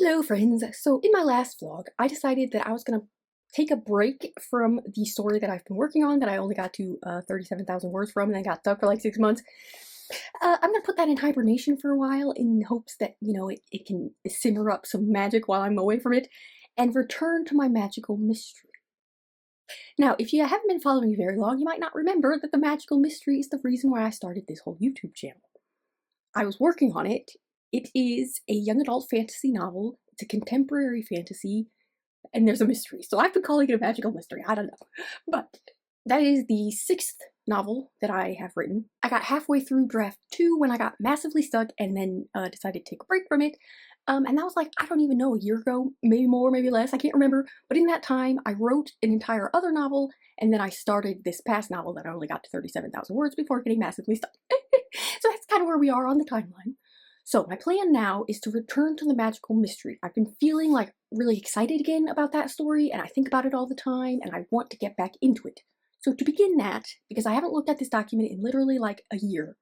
Hello friends! So in my last vlog, I decided that I was gonna take a break from the story that I've been working on that I only got to 37,000 words from and then got stuck for like 6 months. I'm gonna put that in hibernation for a while in hopes that, it can simmer up some magic while I'm away from it and return to my magical mystery. Now, if you haven't been following me very long, you might not remember that the magical mystery is the reason why I started this whole YouTube channel. I was working on it. It is a young adult fantasy novel. It's a contemporary fantasy, and there's a mystery. So I've been calling it a magical mystery. I don't know. But that is the 6th novel that I have written. I got halfway through draft 2 when I got massively stuck and then decided to take a break from it. And that was like, I don't even know, a year ago, maybe more, maybe less, I can't remember. But in that time, I wrote an entire other novel, and then I started this past novel that I only got to 37,000 words before getting massively stuck. So that's kind of where we are on the timeline. So my plan now is to return to the magical mystery. I've been feeling like really excited again about that story, and I think about it all the time, and I want to get back into it. So to begin that, because I haven't looked at this document in literally like a year,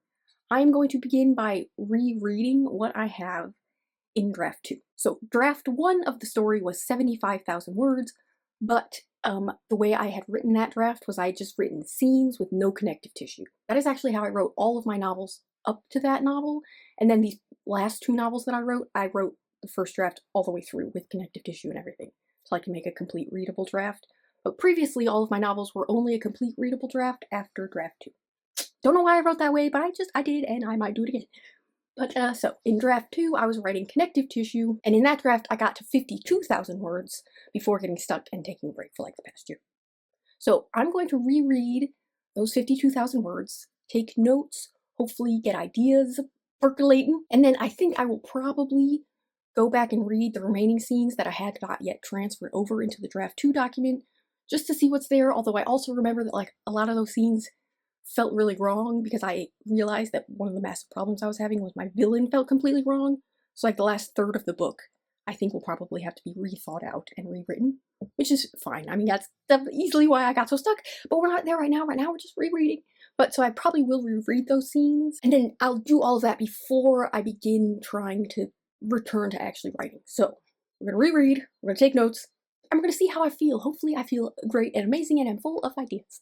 I am going to begin by rereading what I have in draft 2. So draft 1 of the story was 75,000 words, but the way I had written that draft was I had just written scenes with no connective tissue. That is actually how I wrote all of my novels up to that novel, and then these last 2 novels that I wrote the first draft all the way through with connective tissue and everything, so I can make a complete readable draft. But previously, all of my novels were only a complete readable draft after draft 2. Don't know why I wrote that way, but I did, and I might do it again. But so in draft 2, I was writing connective tissue, and in that draft, I got to 52,000 words before getting stuck and taking a break for like the past year. So I'm going to reread those 52,000 words, take notes, hopefully get ideas percolating, and then I think I will probably go back and read the remaining scenes that I had not yet transferred over into the draft 2 document, just to see what's there, although I also remember that like a lot of those scenes felt really wrong because I realized that one of the massive problems I was having was my villain felt completely wrong. So like the last third of the book, I think will probably have to be rethought out and rewritten, which is fine. I mean, that's easily why I got so stuck, but we're not there right now. Right now, we're just rereading. But so I probably will reread those scenes, and then I'll do all of that before I begin trying to return to actually writing. So we're gonna reread, we're gonna take notes, and we're gonna see how I feel. Hopefully I feel great and amazing and I'm full of ideas.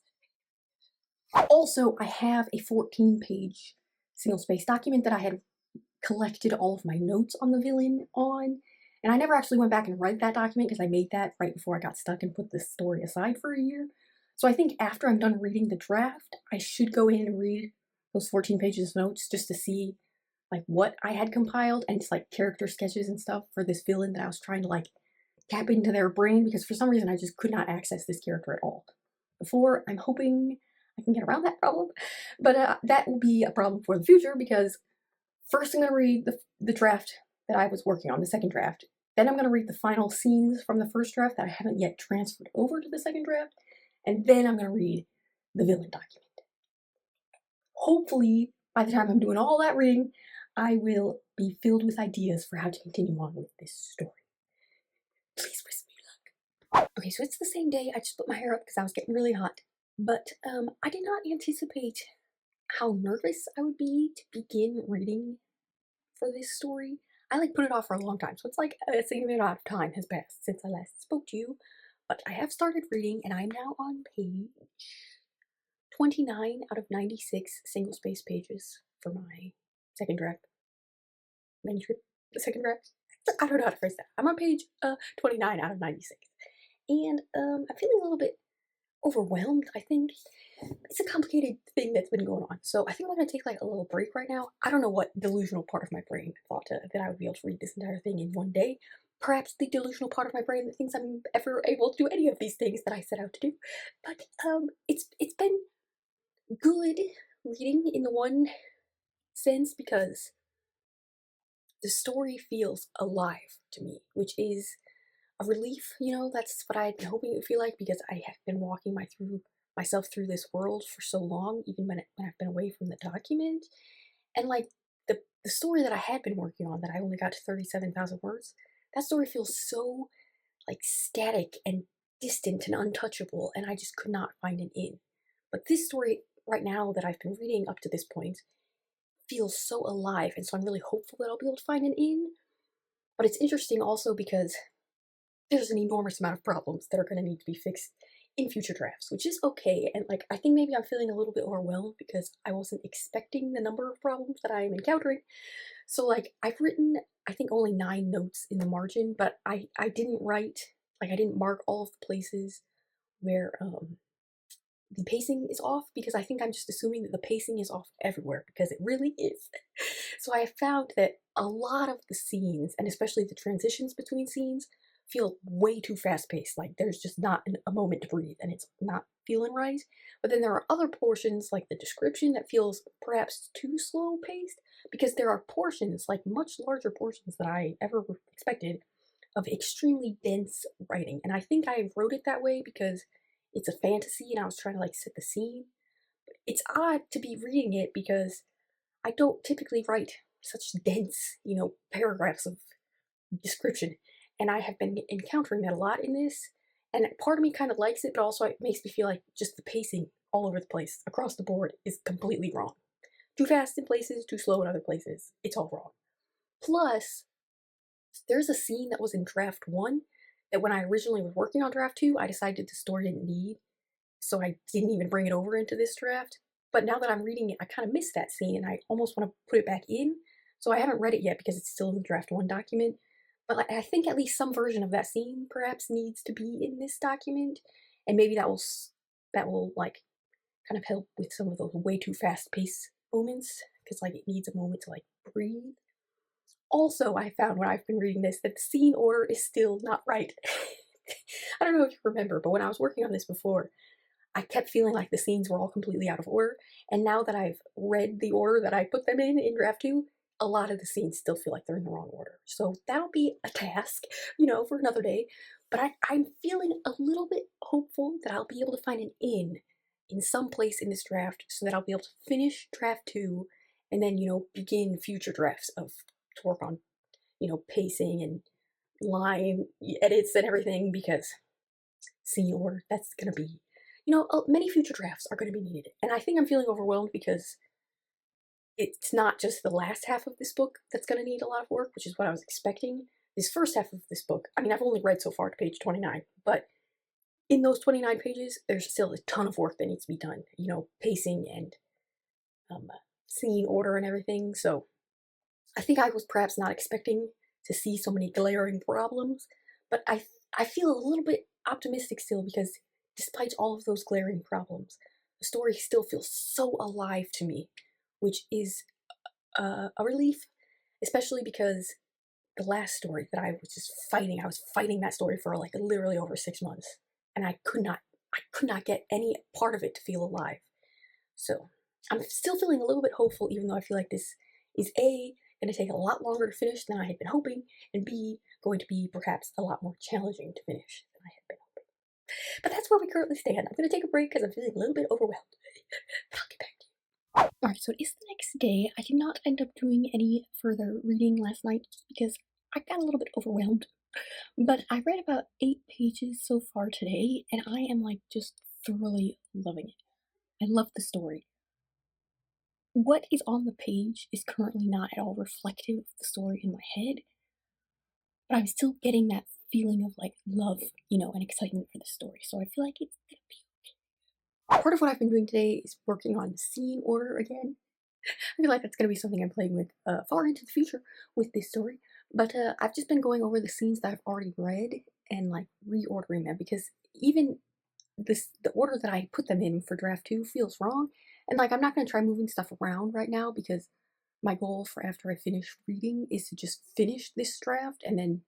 Also, I have a 14-page single-space document that I had collected all of my notes on the villain on, and I never actually went back and read that document because I made that right before I got stuck and put this story aside for a year. So I think after I'm done reading the draft, I should go in and read those 14 pages of notes just to see like what I had compiled, and it's like character sketches and stuff for this villain that I was trying to like tap into their brain, because for some reason I just could not access this character at all before. I'm hoping I can get around that problem, but that will be a problem for the future, because first I'm going to read the draft that I was working on, the second draft. Then I'm going to read the final scenes from the first draft that I haven't yet transferred over to the second draft, and then I'm going to read the villain document. Hopefully, by the time I'm doing all that reading, I will be filled with ideas for how to continue on with this story. Please wish me luck. Okay, so it's the same day. I just put my hair up because I was getting really hot. But I did not anticipate how nervous I would be to begin reading for this story. I like put it off for a long time, so it's like a significant amount of time has passed since I last spoke to you. But I have started reading, and I'm now on page 29 out of 96 single-space pages for my second draft manuscript. The second draft? I don't know how to phrase that. I'm on page 29 out of 96. And I'm feeling a little bit overwhelmed, I think. It's a complicated thing that's been going on. So I think I'm going to take like a little break right now. I don't know what delusional part of my brain thought that I would be able to read this entire thing in one day. Perhaps the delusional part of my brain that thinks I'm ever able to do any of these things that I set out to do. But it's been good reading in the one sense, because the story feels alive to me, which is a relief. That's what I had been hoping it would feel like, because I have been walking myself through this world for so long, even when I've been away from the document. And like the story that I had been working on that I only got to 37,000 words, that story feels so like static and distant and untouchable, and I just could not find an in. But this story right now that I've been reading up to this point feels so alive, and so I'm really hopeful that I'll be able to find an in. But it's interesting also because there's an enormous amount of problems that are going to need to be fixed in future drafts, which is okay. And like, I think maybe I'm feeling a little bit overwhelmed because I wasn't expecting the number of problems that I am encountering. So like, I've written, I think only 9 notes in the margin, but I didn't write, like I didn't mark all of the places where the pacing is off, because I think I'm just assuming that the pacing is off everywhere, because it really is. So I found that a lot of the scenes, and especially the transitions between scenes, feel way too fast paced. Like there's just not a moment to breathe and it's not feeling right. But then there are other portions, like the description, that feels perhaps too slow paced, because there are portions, like much larger portions than I ever expected, of extremely dense writing. And I think I wrote it that way because it's a fantasy and I was trying to like set the scene. It's odd to be reading it because I don't typically write such dense, paragraphs of description. And I have been encountering that a lot in this. And part of me kind of likes it, but also it makes me feel like just the pacing all over the place across the board is completely wrong. Too fast in places, too slow in other places. It's all wrong. Plus, there's a scene that was in draft one that when I originally was working on draft two, I decided the story didn't need. So I didn't even bring it over into this draft. But now that I'm reading it, I kind of miss that scene and I almost want to put it back in. So I haven't read it yet because it's still in the draft one document. But like, I think at least some version of that scene perhaps needs to be in this document, and maybe that will like kind of help with some of those way too fast paced moments, because like it needs a moment to like breathe. Also, I found when I've been reading this that the scene order is still not right. I don't know if you remember, but when I was working on this before, I kept feeling like the scenes were all completely out of order. And now that I've read the order that I put them in draft two, a lot of the scenes still feel like they're in the wrong order. So that'll be a task, for another day. But I'm feeling a little bit hopeful that I'll be able to find an in some place in this draft so that I'll be able to finish draft two and then, begin future drafts to work on, pacing and line edits and everything, because scene order, that's going to be, many future drafts are going to be needed. And I think I'm feeling overwhelmed because it's not just the last half of this book that's going to need a lot of work, which is what I was expecting. This first half of this book, I mean, I've only read so far to page 29, but in those 29 pages, there's still a ton of work that needs to be done, pacing and scene order and everything. So I think I was perhaps not expecting to see so many glaring problems, but I feel a little bit optimistic still, because despite all of those glaring problems, the story still feels so alive to me, which is a relief, especially because the last story that I was just fighting, I was fighting that story for like literally over 6 months, and I could not get any part of it to feel alive. So I'm still feeling a little bit hopeful, even though I feel like this is A, going to take a lot longer to finish than I had been hoping, and B, going to be perhaps a lot more challenging to finish than I had been hoping. But that's where we currently stand. I'm going to take a break because I'm feeling a little bit overwhelmed. But I'll get back to you. Alright, so it is the next day. I did not end up doing any further reading last night just because I got a little bit overwhelmed. But I read about 8 pages so far today, and I am like just thoroughly loving it. I love the story. What is on the page is currently not at all reflective of the story in my head, but I'm still getting that feeling of like love, and excitement for the story. So I feel like it's gonna be okay. Part of what I've been doing today is working on scene order again. I feel like that's gonna be something I'm playing with far into the future with this story. But I've just been going over the scenes that I've already read and like reordering them, because even the order that I put them in for draft two feels wrong. And like, I'm not gonna try moving stuff around right now, because my goal for after I finish reading is to just finish this draft and then,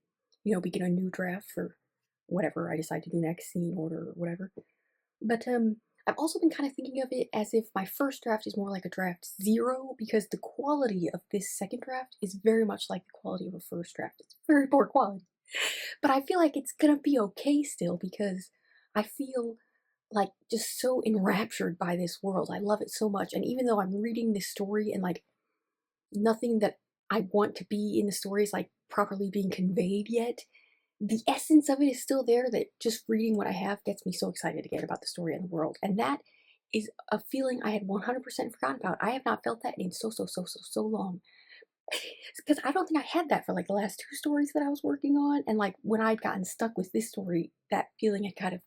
begin a new draft for whatever I decide to do next, scene order or whatever. But I've also been kind of thinking of it as if my first draft is more like a draft zero, because the quality of this second draft is very much like the quality of a first draft. It's very poor quality. But I feel like it's gonna be okay still, because I feel like just so enraptured by this world. I love it so much. And even though I'm reading this story and like nothing that I want to be in the story is like properly being conveyed yet, the essence of it is still there, that just reading what I have gets me so excited again about the story and the world. And that is a feeling I had 100% forgotten about. I have not felt that in so long. Because I don't think I had that for like the last two stories that I was working on. And like when I'd gotten stuck with this story, that feeling had kind of,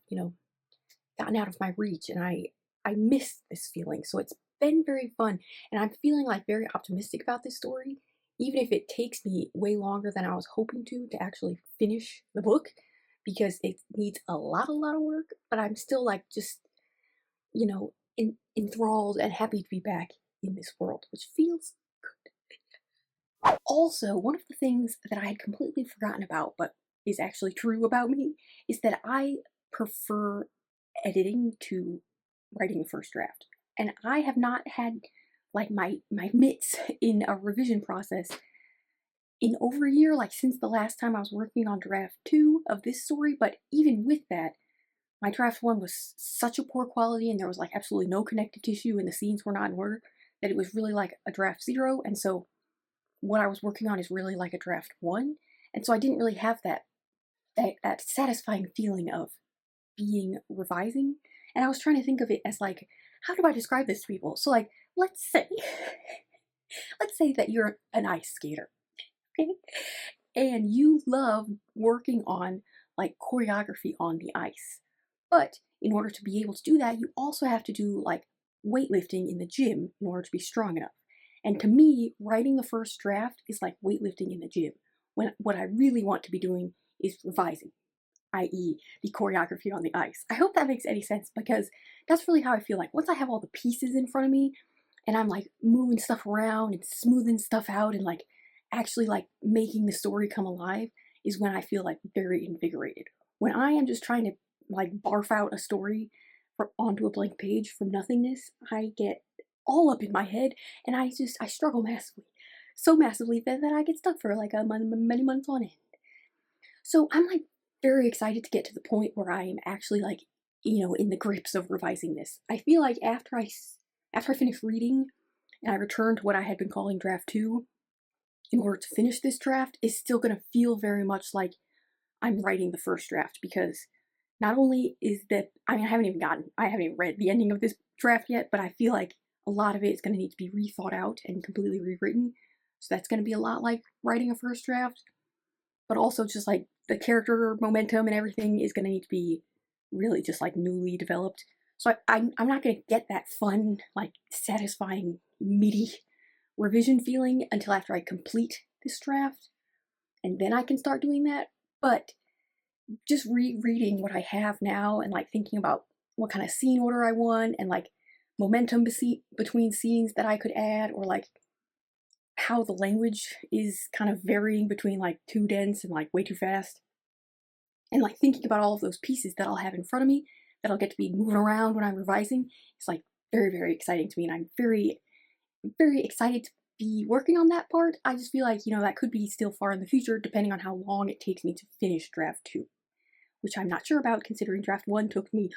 gotten out of my reach, and I missed this feeling. So it's been very fun, and I'm feeling like very optimistic about this story, even if it takes me way longer than I was hoping to actually finish the book, because it needs a lot of work. But I'm still like just enthralled and happy to be back in this world, which feels good. Also, one of the things that I had completely forgotten about, but is actually true about me, is that I prefer editing to writing a first draft. And I have not had like my mitts in a revision process in over a year, like since the last time I was working on draft 2 of this story. But even with that, my draft 1 was such a poor quality, and there was like absolutely no connective tissue, and the scenes were not in order, that it was really like a draft 0. And so what I was working on is really like a draft 1. And so I didn't really have that satisfying feeling of being revising. And I was trying to think of it as like, how do I describe this to people? So like, let's say let's say that you're an ice skater, okay? And you love working on like choreography on the ice. But in order to be able to do that, you also have to do like weightlifting in the gym in order to be strong enough. And to me, writing the first draft is like weightlifting in the gym, when what I really want to be doing is revising, i.e., the choreography on the ice. I hope that makes any sense, because that's really how I feel like once I have all the pieces in front of me and I'm like moving stuff around and smoothing stuff out and like actually like making the story come alive, is when I feel like very invigorated. When I am just trying to like barf out a story onto a blank page from nothingness, I get all up in my head, and I struggle massively. So massively that I get stuck for like many months on end. So I'm like very excited to get to the point where I am actually like, in the grips of revising this. I feel like after I finish reading and I return to what I had been calling draft 2 in order to finish this draft, is still going to feel very much like I'm writing the first draft, because not only is that, I mean, I haven't even read the ending of this draft yet, but I feel like a lot of it is going to need to be rethought out and completely rewritten. So that's going to be a lot like writing a first draft, but also just like the character momentum and everything is going to need to be really just like newly developed. So I'm not going to get that fun, like satisfying, meaty revision feeling until after I complete this draft, and then I can start doing that. But just rereading what I have now and like thinking about what kind of scene order I want, and like momentum between scenes that I could add, or like how the language is kind of varying between like too dense and like way too fast, and like thinking about all of those pieces that I'll have in front of me that I'll get to be moving around when I'm revising, it's like very, very exciting to me, and I'm very, very excited to be working on that part. I just feel like, that could be still far in the future, depending on how long it takes me to finish draft 2, which I'm not sure about, considering draft 1 took me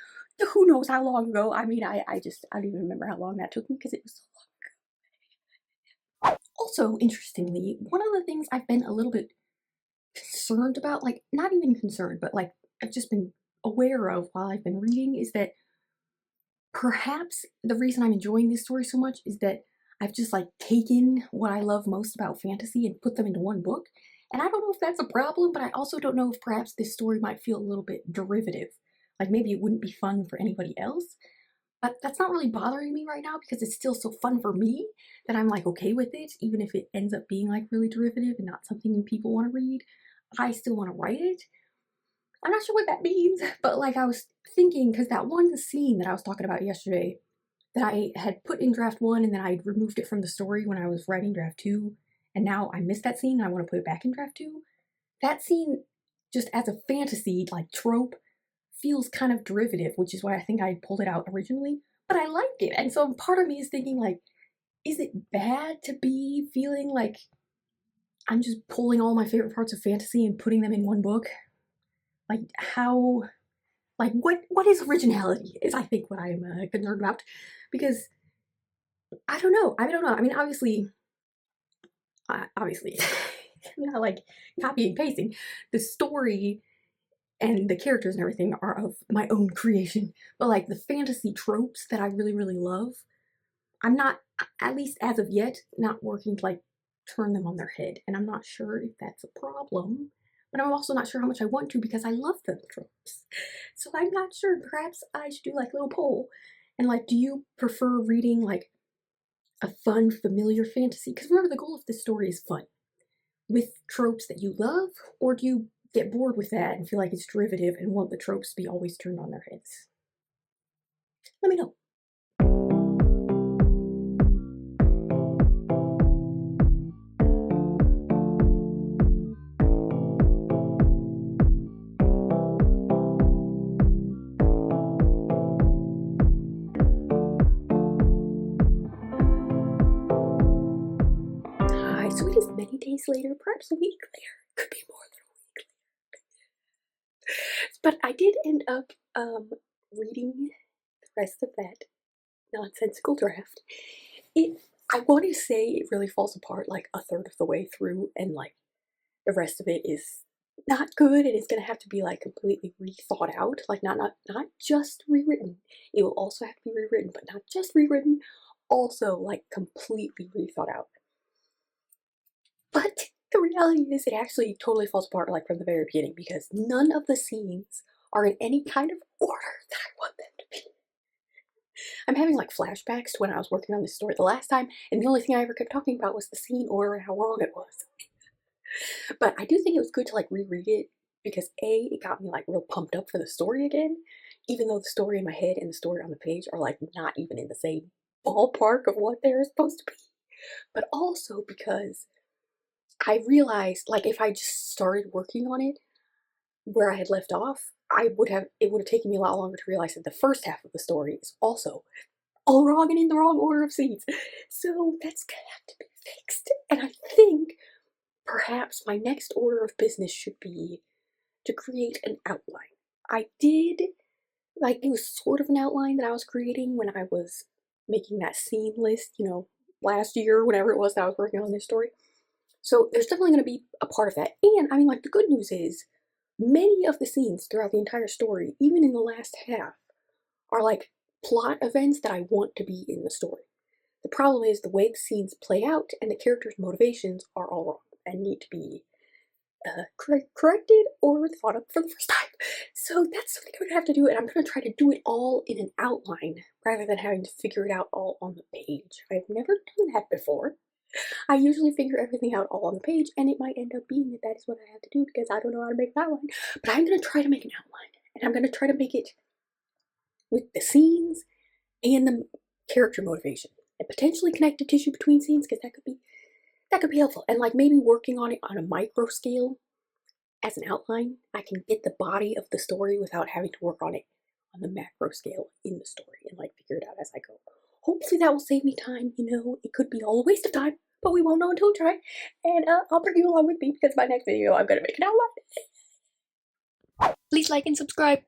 who knows how long ago. I mean, I don't even remember how long that took me, because it was so long ago. Also, interestingly, one of the things I've been a little bit concerned about, like not even concerned, but like I've just been aware of while I've been reading, is that perhaps the reason I'm enjoying this story so much is that I've just like taken what I love most about fantasy and put them into one book. And I don't know if that's a problem, but I also don't know if perhaps this story might feel a little bit derivative. Like maybe it wouldn't be fun for anybody else. But that's not really bothering me right now, because it's still so fun for me that I'm like okay with it, even if it ends up being like really derivative and not something people want to read. I still want to write it. I'm not sure what that means, but like I was thinking, because that one scene that I was talking about yesterday that I had put in draft 1 and then I removed it from the story when I was writing draft 2, and now I missed that scene and I want to put it back in draft 2. That scene, just as a fantasy like trope, feels kind of derivative, which is why I think I pulled it out originally. But I liked it, and so part of me is thinking like, is it bad to be feeling like I'm just pulling all my favorite parts of fantasy and putting them in one book? Like how, like what is originality? Is I think what I'm concerned about, because I don't know. I don't know. I mean, obviously, obviously, I'm not like copying and pasting. The story and the characters and everything are of my own creation, but like the fantasy tropes that I really, really love, I'm not, at least as of yet, not working to like turn them on their head, and I'm not sure if that's a problem, but I'm also not sure how much I want to because I love the tropes. So I'm not sure. Perhaps I should do like a little poll, and like, do you prefer reading like a fun, familiar fantasy? Because remember, the goal of this story is fun, with tropes that you love, or do you get bored with that and feel like it's derivative and want the tropes to be always turned on their heads? Let me know. Hi, so it is many days later, perhaps a week later, could be more than a week later. But I did end up reading the rest of that nonsensical draft. I want to say it really falls apart like a third of the way through, and like the rest of it is not good, and it's gonna have to be like completely rethought out, like not just rewritten. It will also have to be rewritten, but not just rewritten, also like completely rethought out. But the reality is, it actually totally falls apart like from the very beginning because none of the scenes are in any kind of order that I want them to be. I'm having like flashbacks to when I was working on this story the last time, and the only thing I ever kept talking about was the scene order and how wrong it was. But I do think it was good to like reread it because A, it got me like real pumped up for the story again, even though the story in my head and the story on the page are like not even in the same ballpark of what they're supposed to be. But also because I realized like if I just started working on it where I had left off, it would have taken me a lot longer to realize that the first half of the story is also all wrong and in the wrong order of scenes. So that's gonna have to be fixed. And I think perhaps my next order of business should be to create an outline. I did, like, it was sort of an outline that I was creating when I was making that scene list, last year, whenever it was that I was working on this story. So there's definitely going to be a part of that. And I mean, like, the good news is many of the scenes throughout the entire story, even in the last half, are like plot events that I want to be in the story. The problem is the way the scenes play out and the characters' motivations are all wrong and need to be corrected or thought up for the first time. So that's something I'm gonna have to do, and I'm gonna try to do it all in an outline rather than having to figure it out all on the page. I've never done that before. I usually figure everything out all on the page, and it might end up being that that is what I have to do because I don't know how to make an outline. But I'm gonna try to make an outline, and I'm gonna try to make it with the scenes and the character motivation, and potentially connective tissue between scenes because that could be helpful. And like maybe working on it on a micro scale as an outline, I can get the body of the story without having to work on it on the macro scale in the story and like figure it out as I go. Hopefully that will save me time. It could be all a waste of time, but we won't know until we try. And I'll bring you along with me because my next video I'm gonna make an outline. Please like and subscribe.